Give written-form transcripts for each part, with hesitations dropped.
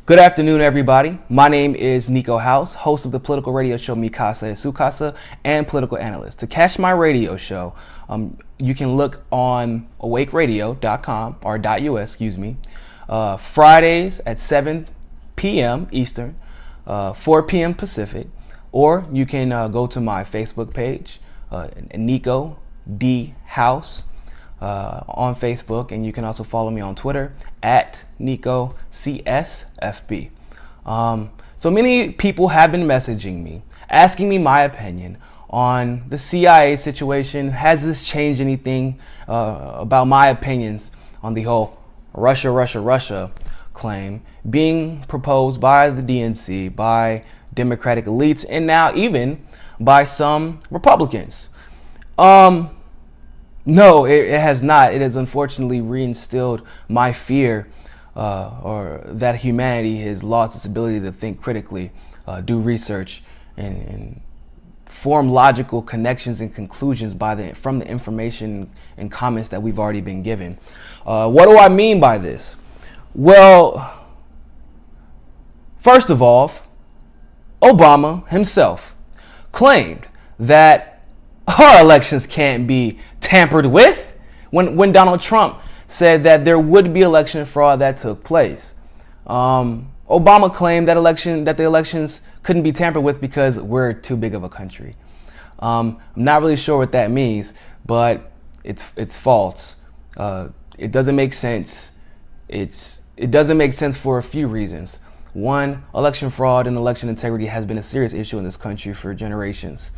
Good afternoon, everybody. My name is Niko House, host of the political radio show Mi Casa es Su Casa, and political analyst. To catch my radio show, you can look on awakeradio.com or .us, Fridays at 7 p.m. Eastern, 4 p.m. Pacific, or you can go to my Facebook page, Niko D House, on Facebook, and you can also follow me on Twitter at Niko CSFB. So many people have been messaging me, asking me my opinion on the CIA situation. Has this changed anything about my opinions on the whole Russia claim being proposed by the DNC, by Democratic elites, and now even by some Republicans? No, it has not. It has unfortunately reinstilled my fear or that humanity has lost its ability to think critically, do research, and form logical connections and conclusions from the information and comments that we've already been given. What do I mean by this? Well, first of all, Obama himself claimed that our elections can't be tampered with when Donald Trump said that there would be election fraud that took place. Obama claimed that the elections couldn't be tampered with because we're too big of a country. I'm not really sure what that means, but it's false. It doesn't make sense. It doesn't make sense for a few reasons. One, election fraud and election integrity has been a serious issue in this country for generations.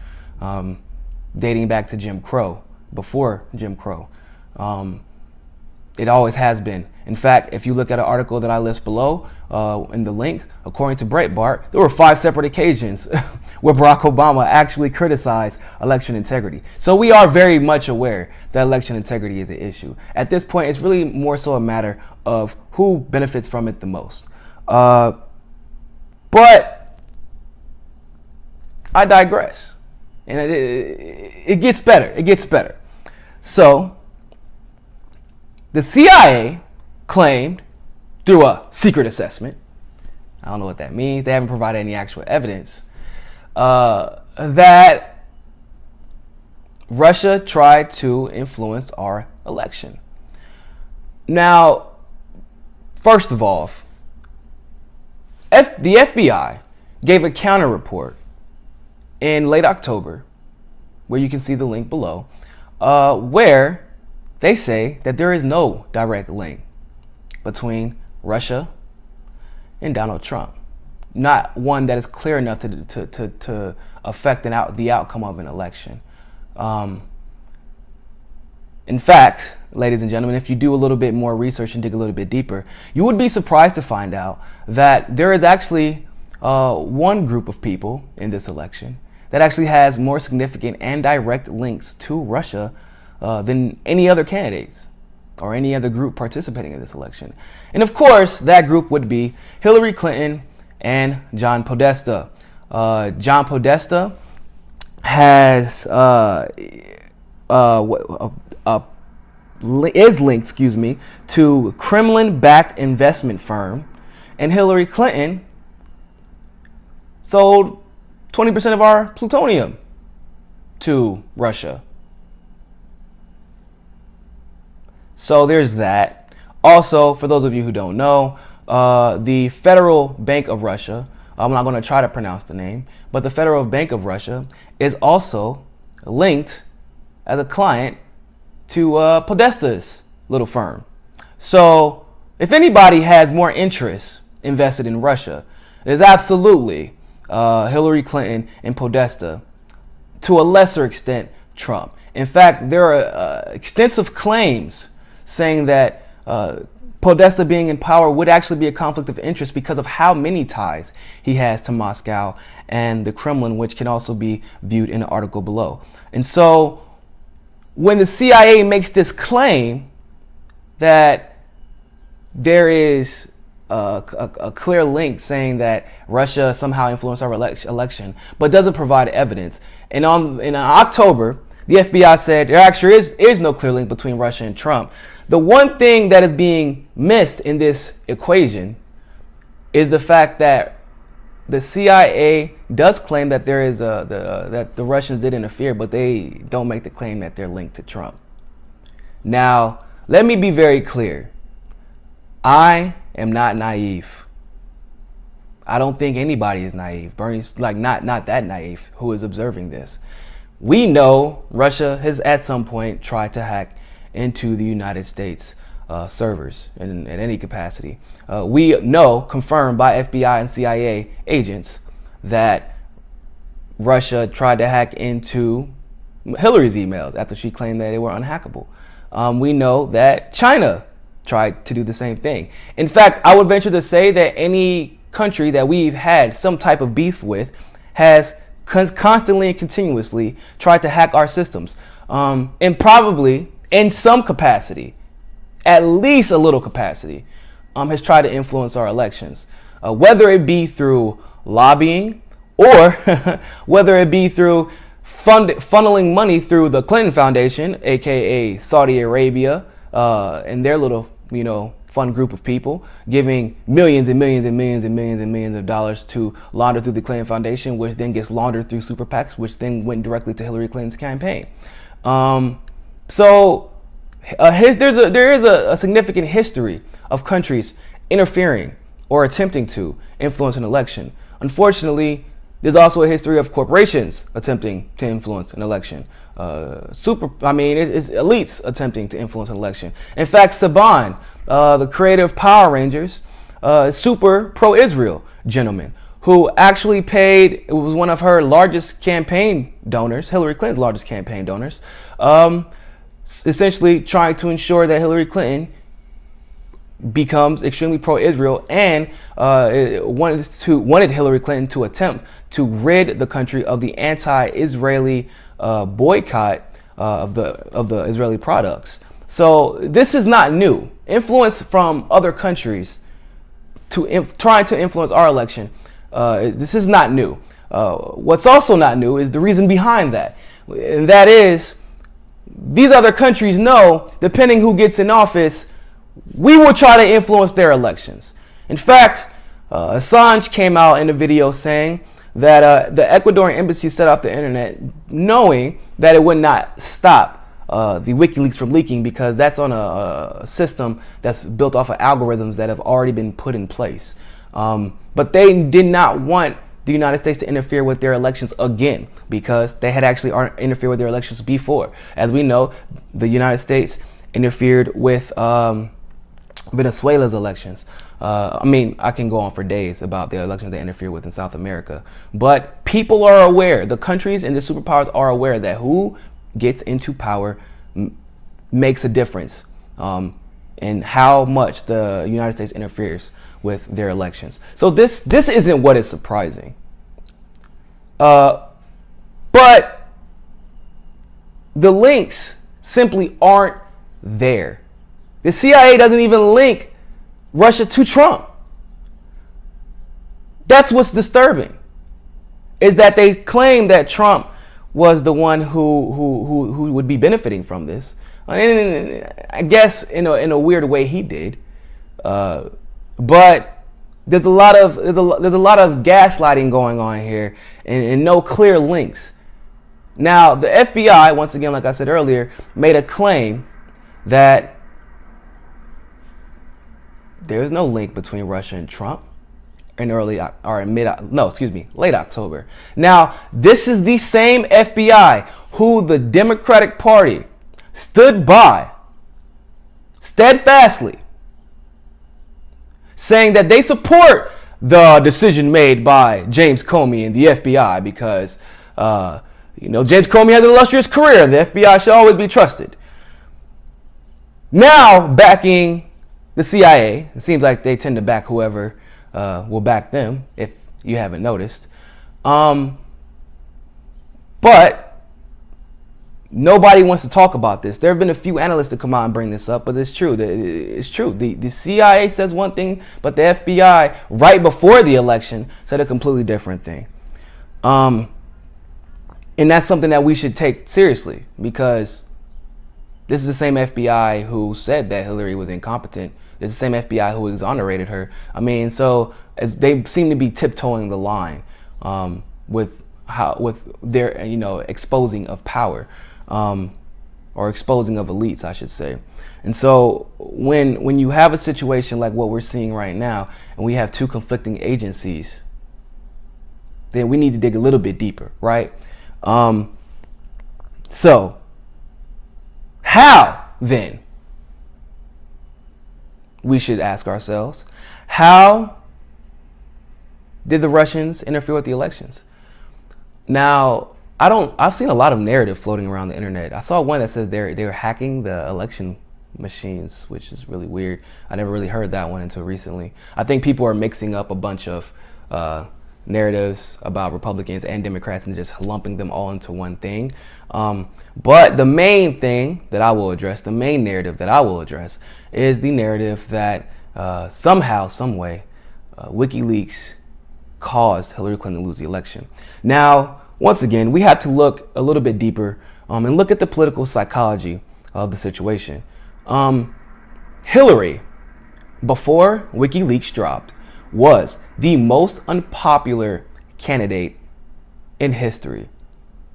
Dating back to Jim Crow, before Jim Crow. It always has been. In fact, if you look at an article that I list below in the link, according to Breitbart, there were 5 separate occasions where Barack Obama actually criticized election integrity. So we are very much aware that election integrity is an issue. At this point, it's really more so a matter of who benefits from it the most. But I digress. And it gets better. It gets better. So, the CIA claimed through a secret assessment, I don't know what that means, they haven't provided any actual evidence, that Russia tried to influence our election. Now, first of all, the FBI gave a counter report in late October, where you can see the link below, where they say that there is no direct link between Russia and Donald Trump. Not one that is clear enough to affect the outcome of an election. In fact, ladies and gentlemen, if you do a little bit more research and dig a little bit deeper, you would be surprised to find out that there is actually one group of people in this election that actually has more significant and direct links to Russia than any other candidates or any other group participating in this election. And of course, that group would be Hillary Clinton and John Podesta. John Podesta has is linked, to Kremlin-backed investment firm, and Hillary Clinton sold 20% of our plutonium to Russia. So there's that. Also, for those of you who don't know, the Federal Bank of Russia, I'm not going to try to pronounce the name, but the Federal Bank of Russia is also linked as a client to Podesta's little firm. So if anybody has more interest invested in Russia, it is absolutely Hillary Clinton and Podesta, to a lesser extent Trump. In fact, there are extensive claims saying that Podesta being in power would actually be a conflict of interest because of how many ties he has to Moscow and the Kremlin, which can also be viewed in the article below. And so when the CIA makes this claim that there is a clear link saying that Russia somehow influenced our election, but doesn't provide evidence. And in October, the FBI said there actually is no clear link between Russia and Trump. The one thing that is being missed in this equation is the fact that the CIA does claim that that the Russians did interfere, but they don't make the claim that they're linked to Trump. Now, let me be very clear. I am not naive. I don't think anybody is naive. Bernie's not that naive who is observing this. We know Russia has at some point tried to hack into the United States servers in any capacity. We know, confirmed by FBI and CIA agents, that Russia tried to hack into Hillary's emails after she claimed that they were unhackable. We know that China tried to do the same thing. In fact, I would venture to say that any country that we've had some type of beef with has constantly and continuously tried to hack our systems, and probably in some capacity, at least a little capacity, has tried to influence our elections, whether it be through lobbying or whether it be through funneling money through the Clinton Foundation, aka Saudi Arabia, and their little, fun group of people, giving millions and millions and millions and millions and millions of dollars to launder through the Clinton Foundation, which then gets laundered through super PACs, which then went directly to Hillary Clinton's campaign. There is a significant history of countries interfering or attempting to influence an election. Unfortunately, there's also a history of corporations attempting to influence an election. It's elites attempting to influence an election. In fact, Saban, the creator of Power Rangers, super pro-Israel gentleman, who actually it was one of her largest campaign donors, Hillary Clinton's largest campaign donors, essentially trying to ensure that Hillary Clinton becomes extremely pro-Israel, and wanted Hillary Clinton to attempt to rid the country of the anti-Israeli boycott of the Israeli products. So this is not new. Influence from other countries trying to influence our election. This is not new. What's also not new is the reason behind that, and that is these other countries know, depending who gets in office, we will try to influence their elections. In fact, Assange came out in a video saying that the Ecuadorian embassy set off the internet knowing that it would not stop the WikiLeaks from leaking, because that's on a system that's built off of algorithms that have already been put in place. But they did not want the United States to interfere with their elections again, because they had actually interfered with their elections before. As we know, the United States interfered with Venezuela's elections. I can go on for days about the elections they interfere with in South America. But people are aware, the countries and the superpowers are aware that who gets into power makes a difference in how much the United States interferes with their elections. So this isn't what is surprising. But the links simply aren't there. The CIA doesn't even link Russia to Trump. That's what's disturbing, is that they claim that Trump was the one who would be benefiting from this. And I guess in a weird way he did. But there's a lot of gaslighting going on here, and no clear links. Now, the FBI, once again, like I said earlier, made a claim that there's no link between Russia and Trump in late October. Now, this is the same FBI who the Democratic Party stood by steadfastly, saying that they support the decision made by James Comey and the FBI because, James Comey has an illustrious career. The FBI should always be trusted. Now backing the CIA. It seems like they tend to back whoever will back them, if you haven't noticed. But nobody wants to talk about this. There have been a few analysts that come out and bring this up, but it's true. It's true. The CIA says one thing, but the FBI, right before the election, said a completely different thing. And that's something that we should take seriously, because this is the same FBI who said that Hillary was incompetent. This is the same FBI who exonerated her. So as they seem to be tiptoeing the line with their exposing of power, or exposing of elites, I should say. And so when you have a situation like what we're seeing right now, and we have two conflicting agencies, then we need to dig a little bit deeper, right? So how then, we should ask ourselves, how did the Russians interfere with the elections? Now, I've seen a lot of narrative floating around the internet. I saw one that says they're hacking the election machines, which is really weird. I never really heard that one until recently. I think people are mixing up a bunch of narratives about Republicans and Democrats and just lumping them all into one thing. But the main thing that I will address, the main narrative that I will address, is the narrative that somehow, some way, WikiLeaks caused Hillary Clinton to lose the election. Now, once again, we have to look a little bit deeper and look at the political psychology of the situation. Hillary, before WikiLeaks dropped, was the most unpopular candidate in history.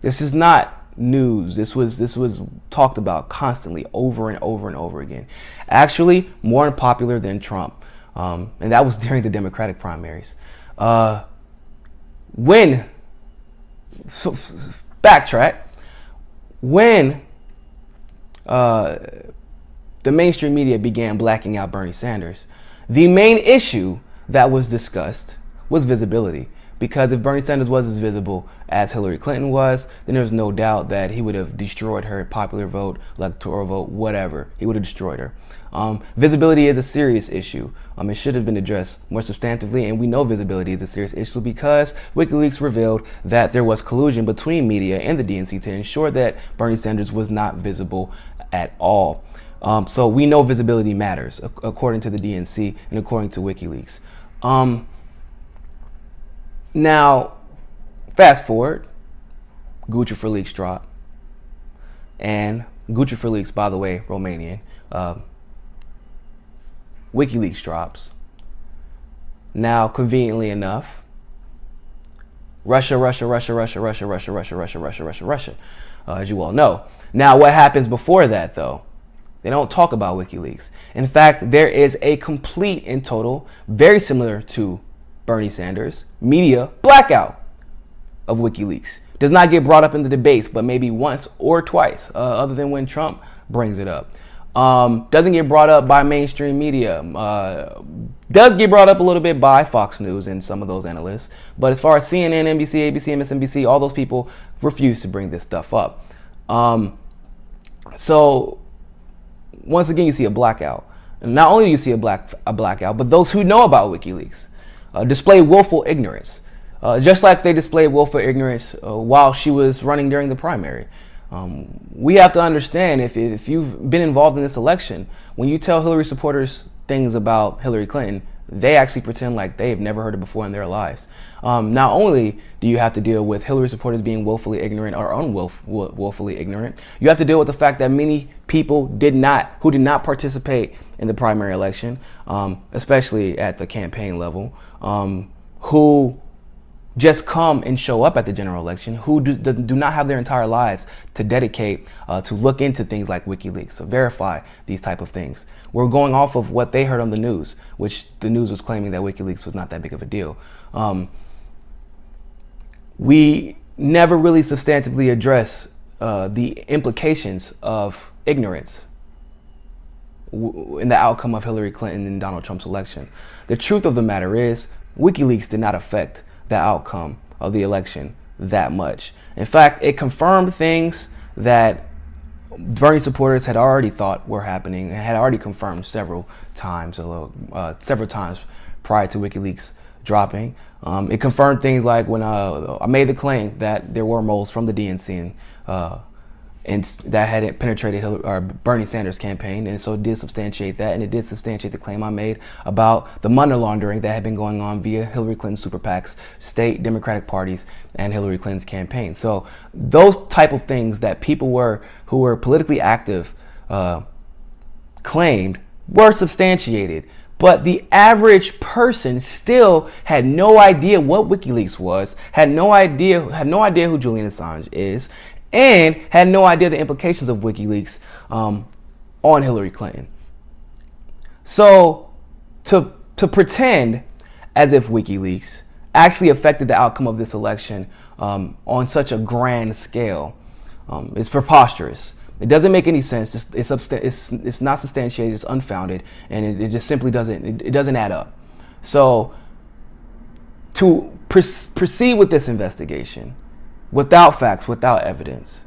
This is not news. This was talked about constantly, over and over and over again. Actually, more unpopular than Trump, and that was during the Democratic primaries. Backtrack. When the mainstream media began blacking out Bernie Sanders, the main issue that was discussed was visibility. Because if Bernie Sanders was as visible as Hillary Clinton was, then there's no doubt that he would have destroyed her popular vote, electoral vote, whatever. He would have destroyed her. Visibility is a serious issue. It should have been addressed more substantively, and we know visibility is a serious issue because WikiLeaks revealed that there was collusion between media and the DNC to ensure that Bernie Sanders was not visible at all. So we know visibility matters, according to the DNC and according to WikiLeaks. Now, fast forward, Gucci for Leaks drop. And Gucci for Leaks, by the way, Romanian. WikiLeaks drops. Now, conveniently enough, Russia, as you all know. Now, what happens before that, though? They don't talk about WikiLeaks. In fact, there is a complete and total, very similar to Bernie Sanders, media blackout of WikiLeaks. Does not get brought up in the debates, but maybe once or twice, other than when Trump brings it up. Doesn't get brought up by mainstream media. Does get brought up a little bit by Fox News and some of those analysts. But as far as CNN, NBC, ABC, MSNBC, all those people refuse to bring this stuff up. So once again, you see a blackout. And not only do you see a blackout, but those who know about WikiLeaks display willful ignorance, just like they displayed willful ignorance while she was running during the primary. We have to understand, if you've been involved in this election, when you tell Hillary supporters things about Hillary Clinton, they actually pretend like they've never heard it before in their lives. Not only do you have to deal with Hillary supporters being willfully ignorant or willfully ignorant, you have to deal with the fact that many people who did not participate in the primary election, especially at the campaign level, who just come and show up at the general election, who do not have their entire lives to dedicate to look into things like WikiLeaks, to verify these type of things. We're going off of what they heard on the news, which the news was claiming that WikiLeaks was not that big of a deal. We never really substantively address the implications of ignorance in the outcome of Hillary Clinton and Donald Trump's election. The truth of the matter is, WikiLeaks did not affect the outcome of the election that much. In fact, it confirmed things that Bernie supporters had already thought were happening and had already confirmed several times prior to WikiLeaks dropping. It confirmed things like when I made the claim that there were moles from the DNC and that had penetrated Bernie Sanders' campaign, and so it did substantiate that, and it did substantiate the claim I made about the money laundering that had been going on via Hillary Clinton's super PACs, state Democratic parties, and Hillary Clinton's campaign. So those type of things that people who were politically active claimed were substantiated But the average person still had no idea what WikiLeaks was, had no idea who Julian Assange is, and had no idea the implications of WikiLeaks on Hillary Clinton. So to pretend as if WikiLeaks actually affected the outcome of this election on such a grand scale is preposterous. It doesn't make any sense. It's not substantiated. It's unfounded, and it just simply doesn't add up. So to proceed with this investigation without facts, without evidence,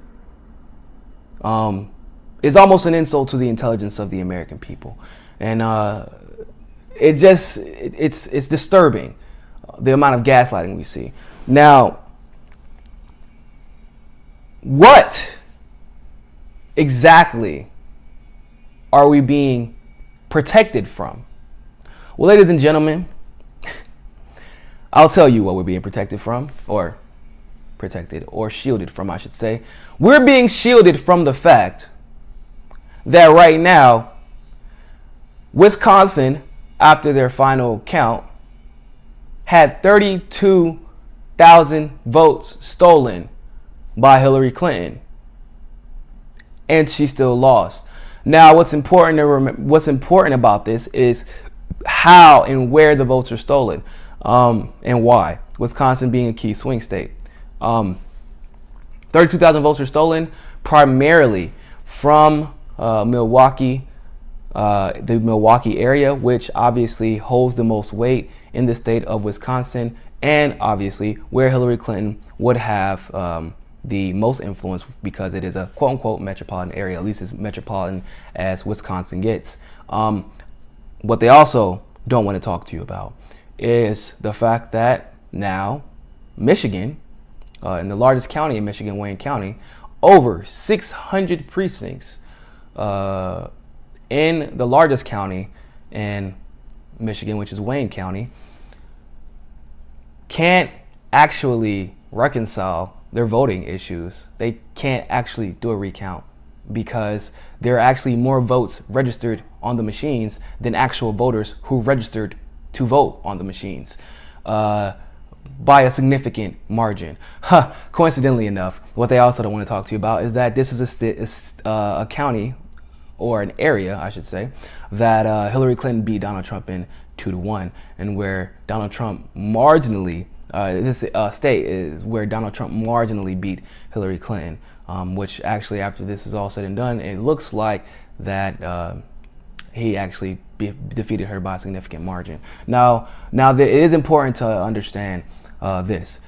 is almost an insult to the intelligence of the American people, and it's disturbing the amount of gaslighting we see. Now, what exactly are we being protected from? Well, ladies and gentlemen, I'll tell you what we're being protected from, or shielded from, I should say. We're being shielded from the fact that right now, Wisconsin, after their final count, had 32,000 votes stolen by Hillary Clinton, and she still lost. Now, what's important about this is how and where the votes are stolen, and why. Wisconsin being a key swing state. 32,000 votes are stolen primarily from Milwaukee, the Milwaukee area, which obviously holds the most weight in the state of Wisconsin, and obviously where Hillary Clinton would have the most influence, because it is a quote-unquote metropolitan area, at least as metropolitan as Wisconsin gets. What they also don't want to talk to you about is the fact that now Michigan, in the largest county in Michigan, Wayne County, over 600 precincts in the largest county in Michigan, which is Wayne County, can't actually reconcile their voting issues. They can't actually do a recount because there are actually more votes registered on the machines than actual voters who registered to vote on the machines, by a significant margin. Coincidentally enough, what they also don't want to talk to you about is that this is a county, or an area, I should say, that Hillary Clinton beat Donald Trump in 2-1, and where Donald Trump marginally, this state is where Donald Trump marginally beat Hillary Clinton, which actually, after this is all said and done, it looks like that he actually defeated her by a significant margin. Now it is important to understand this.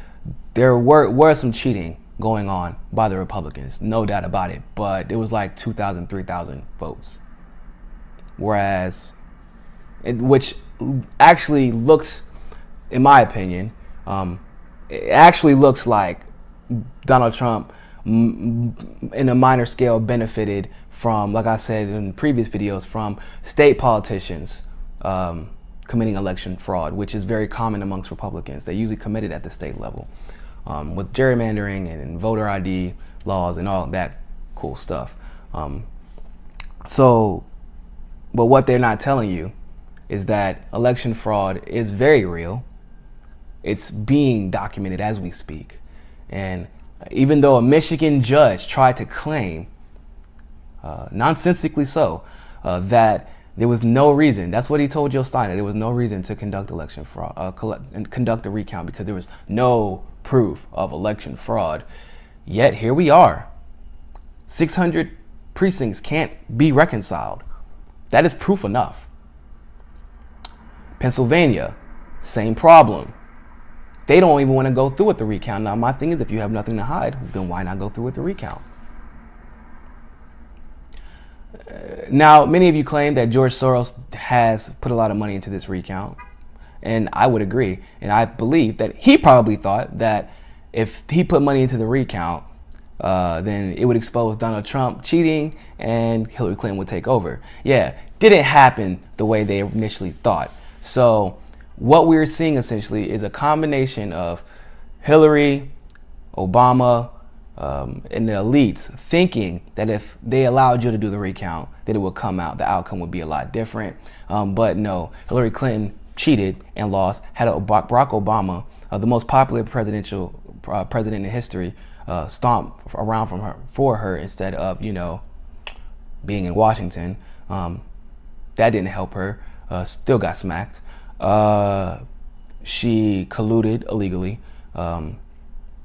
There were some cheating going on by the Republicans, no doubt about it, but it was like 2,000, 3,000 votes. Which actually looks, in my opinion, it actually looks like Donald Trump in a minor scale benefited from, like I said in previous videos, from state politicians committing election fraud, which is very common amongst Republicans. They usually commit it at the state level, with gerrymandering and voter ID laws and all that cool stuff. But what they're not telling you is that election fraud is very real. It's being documented as we speak. And even though a Michigan judge tried to claim, nonsensically so, that there was no reason, that's what he told Joe Stein, that there was no reason to conduct election fraud, conduct a recount, because there was no proof of election fraud. Yet here we are. 600 precincts can't be reconciled. That is proof enough. Pennsylvania, same problem. They don't even want to go through with the recount. Now, my thing is, if you have nothing to hide, then why not go through with the recount? Now, many of you claim that George Soros has put a lot of money into this recount, and I would agree. And I believe that he probably thought that if he put money into the recount, then it would expose Donald Trump cheating and Hillary Clinton would take over. Yeah, didn't happen the way they initially thought. So what we're seeing essentially is a combination of Hillary, Obama, and the elites thinking that if they allowed you to do the recount, that it would come out, the outcome would be a lot different. But no, Hillary Clinton cheated and lost, had Barack Obama, the most popular president in history, stomp around for her instead of, being in Washington. That didn't help her. Still got smacked. She colluded illegally.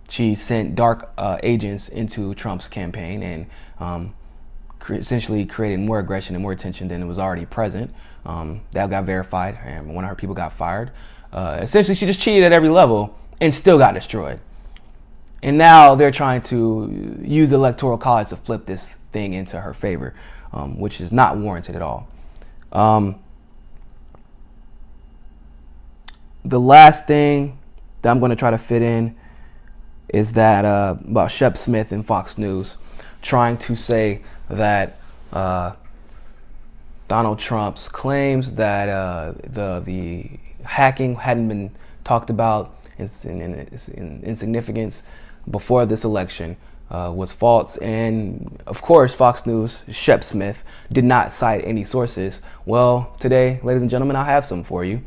She sent dark agents into Trump's campaign and essentially created more aggression and more tension than was already present. That got verified, and one of her people got fired. Essentially, she just cheated at every level and still got destroyed. And now they're trying to use the Electoral College to flip this thing into her favor, which is not warranted at all. The last thing that I'm going to try to fit in is that about Shep Smith and Fox News trying to say that Donald Trump's claims that the hacking hadn't been talked about in significance before this election was false. And of course, Fox News, Shep Smith, did not cite any sources. Well, today, ladies and gentlemen, I have some for you.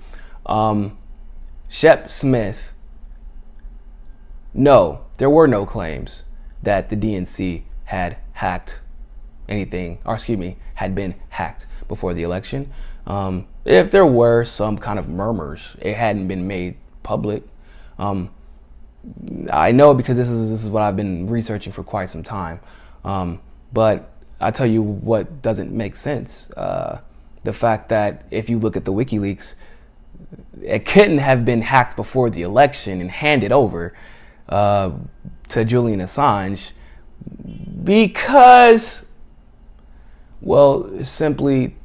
Shep Smith, no, there were no claims that the DNC had hacked anything, or excuse me, had been hacked before the election. If there were some kind of murmurs, it hadn't been made public. I know because this is what I've been researching for quite some time. But I tell you what doesn't make sense. The fact that if you look at the WikiLeaks, it couldn't have been hacked before the election and handed over to Julian Assange because, well, simply,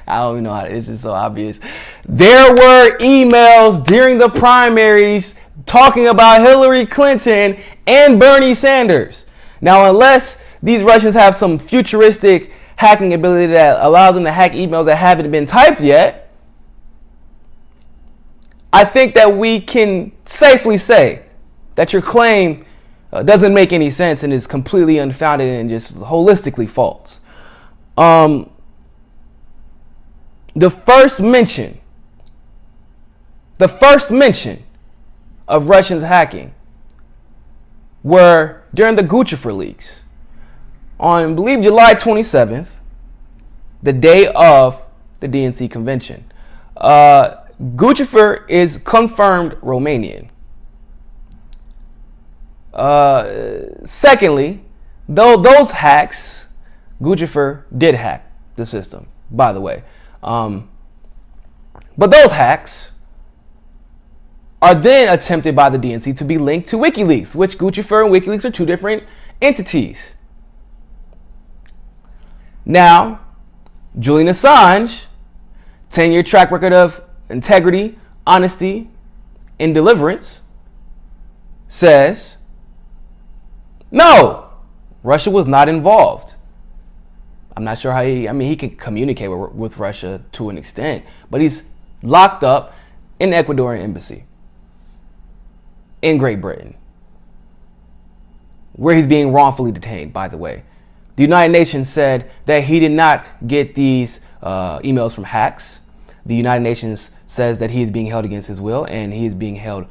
I don't even know how, it's just so obvious. There were emails during the primaries talking about Hillary Clinton and Bernie Sanders. Now, unless these Russians have some futuristic hacking ability that allows them to hack emails that haven't been typed yet, I think that we can safely say that your claim doesn't make any sense and is completely unfounded and just holistically false. The first mention of Russians hacking were during the Guccifer leaks on, I believe, July 27th, the day of the DNC convention. Guccifer is confirmed Romanian. Secondly, though those hacks, Guccifer did hack the system, by the way. But those hacks are then attempted by the DNC to be linked to WikiLeaks, which Guccifer and WikiLeaks are two different entities. Now, Julian Assange, 10-year track record of integrity, honesty, and deliverance, says, no, Russia was not involved. I'm not sure how he can communicate with Russia to an extent, but he's locked up in the Ecuadorian embassy in Great Britain, where he's being wrongfully detained, by the way. The United Nations said that he did not get these emails from hacks. The United Nations says that he is being held against his will and he is being held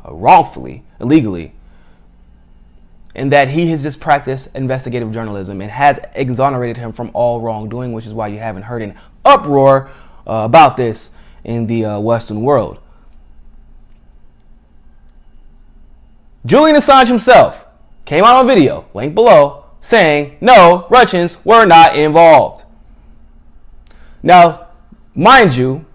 wrongfully, illegally, and that he has just practiced investigative journalism and has exonerated him from all wrongdoing, which is why you haven't heard an uproar about this in the Western world. Julian Assange himself came out on video, link below, saying, no, Russians were not involved. Now, mind you,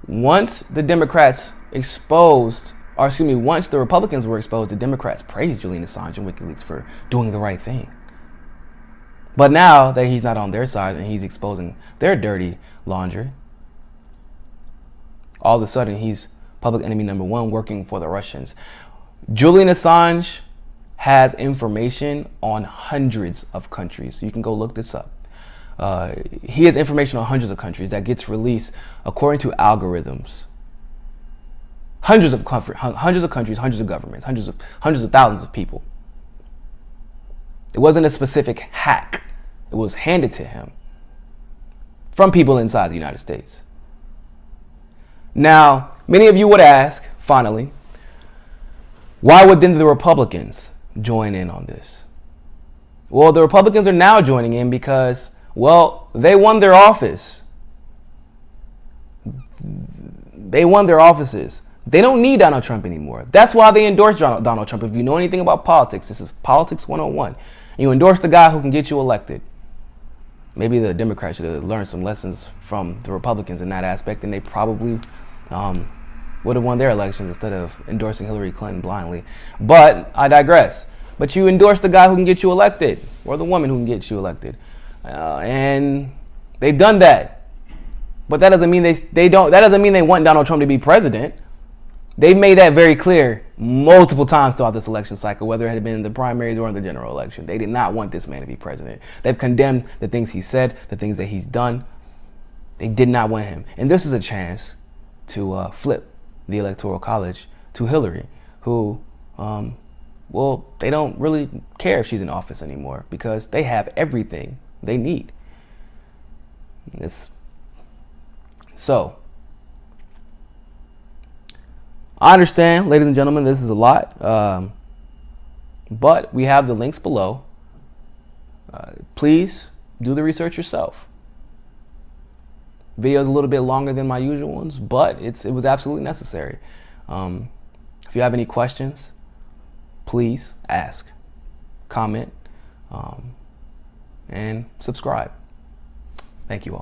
once the Democrats exposed, or excuse me, once the Republicans were exposed, the Democrats praised Julian Assange and WikiLeaks for doing the right thing. But now that he's not on their side and he's exposing their dirty laundry, all of a sudden he's public enemy number one working for the Russians. Julian Assange has information on hundreds of countries. So you can go look this up. He has information on hundreds of countries that gets released according to algorithms. hundreds of countries, hundreds of governments, hundreds of thousands of people. It wasn't a specific hack. It was handed to him from people inside the United States. Now, many of you would ask, finally, why would then the Republicans join in on this? Well, the Republicans are now joining in because, well, they won their office. They won their offices. They don't need Donald Trump anymore. That's why they endorsed Donald Trump. If you know anything about politics, this is Politics 101. You endorse the guy who can get you elected. Maybe the Democrats should have learned some lessons from the Republicans in that aspect, and they probably would have won their elections instead of endorsing Hillary Clinton blindly. But I digress. But you endorse the guy who can get you elected, or the woman who can get you elected, and they've done that. But that doesn't mean they don't. That doesn't mean they want Donald Trump to be president. They've made that very clear multiple times throughout this election cycle, whether it had been in the primaries or in the general election. They did not want this man to be president. They've condemned the things he said, the things that he's done. They did not want him. And this is a chance to flip the Electoral College to Hillary, who, well, they don't really care if she's in office anymore because they have everything they need. So, I understand, ladies and gentlemen, this is a lot, but we have the links below. Please do the research yourself. Video is a little bit longer than my usual ones, but it was absolutely necessary. If you have any questions, please ask, comment, and subscribe. Thank you all.